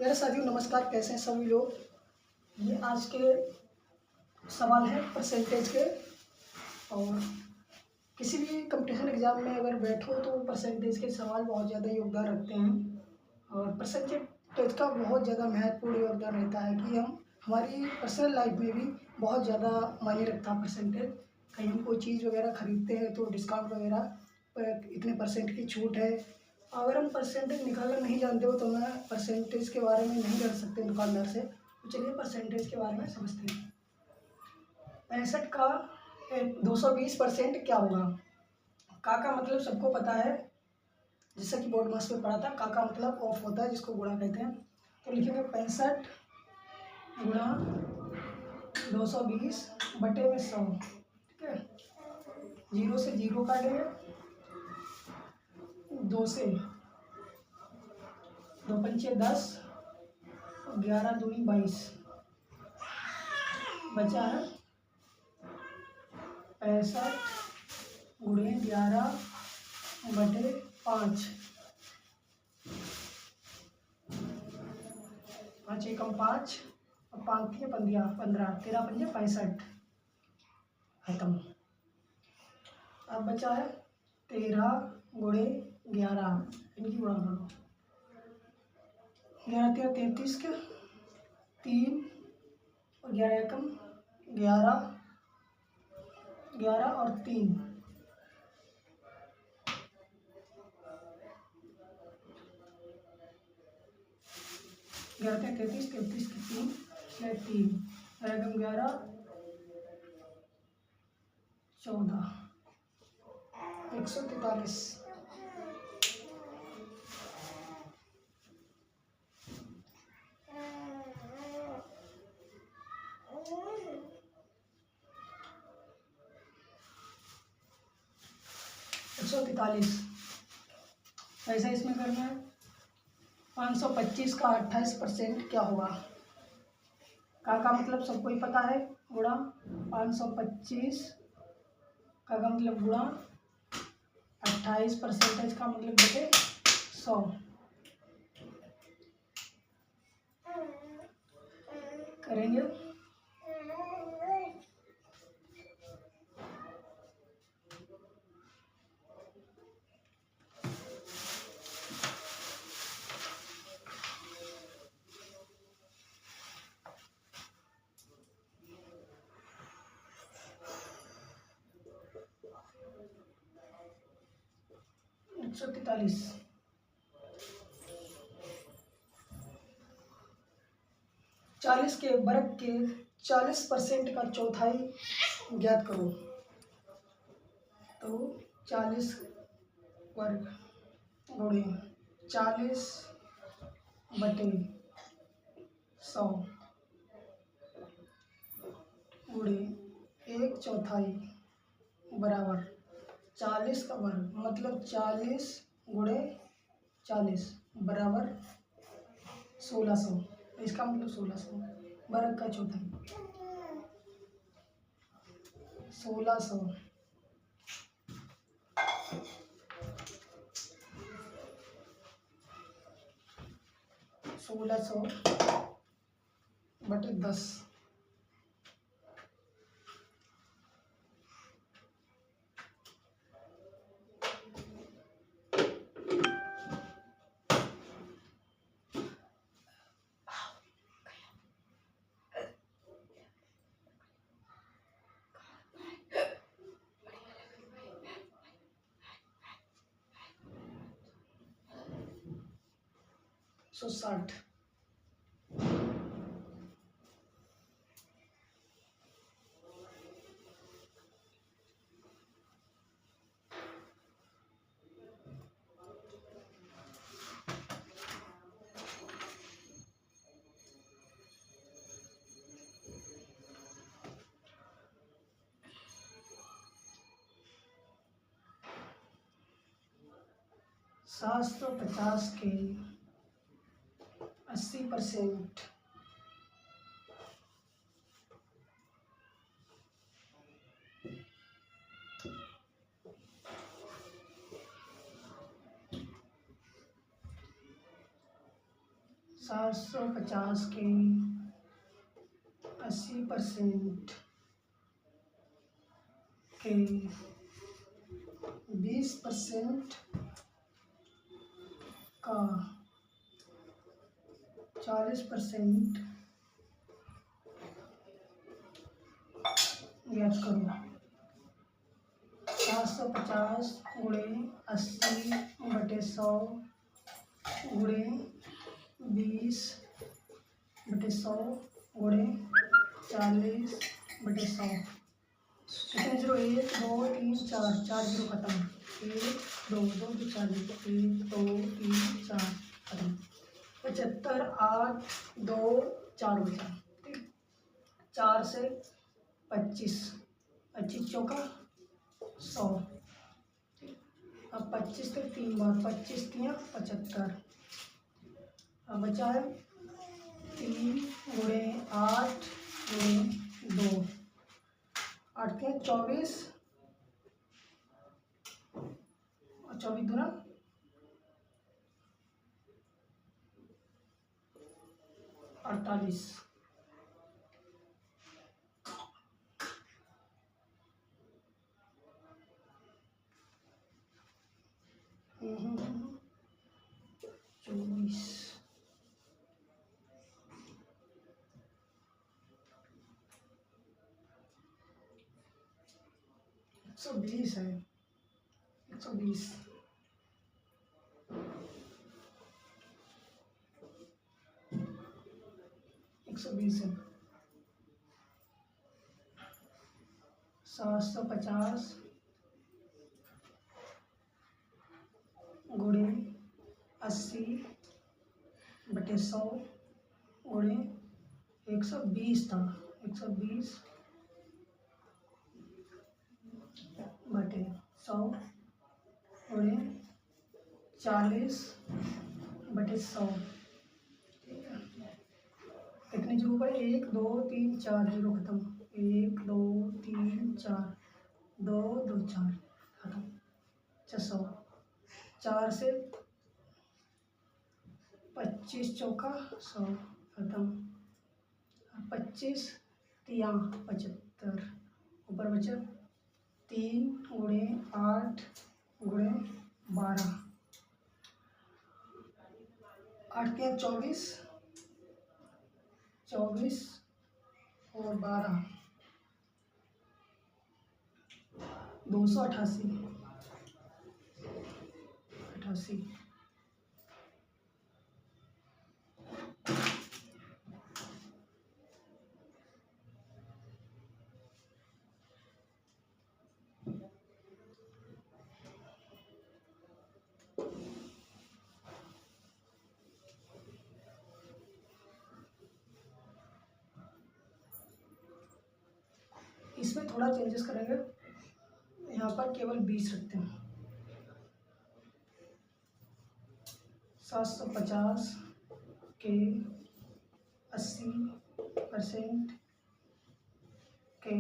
मेरे साथियों नमस्कार, कैसे हैं सभी लोग। ये आज के सवाल हैं परसेंटेज के। और किसी भी कंपटीशन एग्ज़ाम में अगर बैठो तो परसेंटेज के सवाल बहुत ज़्यादा योगदान रखते हैं। और परसेंटेज का बहुत ज़्यादा महत्वपूर्ण योगदान रहता है कि हम हमारी पर्सनल लाइफ में भी बहुत ज़्यादा मायने रखता है परसेंटेज। कहीं हम कोई चीज़ वगैरह ख़रीदते हैं तो डिस्काउंट वगैरह पर इतने परसेंट की छूट है। अगर हम परसेंटेज निकालना नहीं जानते हो तो मैं परसेंटेज के बारे में नहीं कर सकते दुकानदार से। तो चलिए परसेंटेज के बारे में समझते हैं। 65 का 220% क्या होगा। का मतलब सबको पता है, जैसा कि बोर्ड मास में पढ़ा था। का मतलब ऑफ होता है, जिसको गुणा कहते हैं। तो लिखेंगे 65 गुणा 220 बटे में 100। ठीक है, 0 से 0 काटेंगे, 2 से 2 पंचे 10, 11 दूनी 22, बचा है 65 गुणे 11 बटे 5। 5 एकम 5 और 5 के 15, 13 पंजे 65 खत्म। अब बचा है 13 गुणे 11, इनकी गुणा करो। 11 33 के 3 और 11 एकम 11, 11 और 3, 11 33, 33 के 3, 3, 11 एकम 11, 14, 143। ऐसा इसमें करना है। 525 का 28% क्या होगा। का मतलब सबको ही पता है, गुणा 525 का मतलब गुणा 28% का मतलब बटे 100 करेंगे। $143। 40 के वर्ग के 40% का चौथाई ज्ञात करो। तो 40 वर्ग गुणे 40 बटे 100 गुणे 1/4 बराबर 40 का वर्ग, मतलब 40 गुणे 40 बराबर 1600। इसका मतलब 1600 वर्ग का चौथाई 1600 1600 बटे 10। सो 60। $750 के 80%। 750 के 80% के 20% का 40% याद करो। 750 गुणे 80/100 गुणे 20/100 गुणे 40/100। कितने जीरो? 1 2 3 4, 4 जीरो खत्म। 1 2 2 2 4 1 2 3 4 खत्म। 75 8 2 4 बचा। ठीक, 4 से 25, 25 चौका 100। अब 25 के 3 बार, 25 तियाँ 75। अब बचा है 3 गुणे 8 गुणे 2, 8 के 24 और 24 दूना 48। चौबीस 120 है। 120 120 है। 750 गुणे 80/100 गुणे 120 था। 120/100 गुणे 40/100। ठीक है, कितने जीरो पर? 1 2 3 4 जीरो खत्म। 1 2 3 4 2 2 4 खत्म। 600। 4 से 25 चौका 100 खत्म। 25 तियाँ 75। ऊपर बचा 3 गुणे 8 गुणे 12, 8 के 24, 24 और 12 288। 88 इसमें थोड़ा चेंजेस करेंगे। यहाँ पर केवल 20 रखते हैं। 750 के 80% के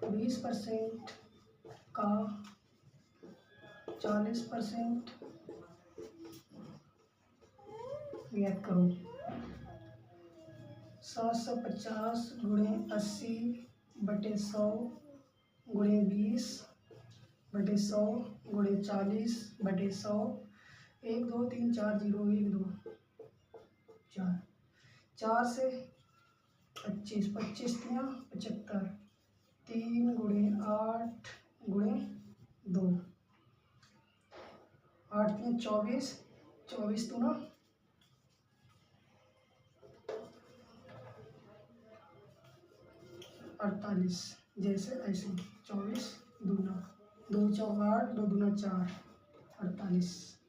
20% का 40% याद करो। 750 गुणे 80/100 गुणे 20/100 गुणे 40/100। 1 2 3 4 जीरो 1 2 4, 4 से 25, 25 तियाँ 75। 3 गुणे 8 गुणे 2, 8 तियाँ 24, 24 दूना 48। जैसे ऐसे 24 दूना 2 चौका 8 2 दूना 4 48।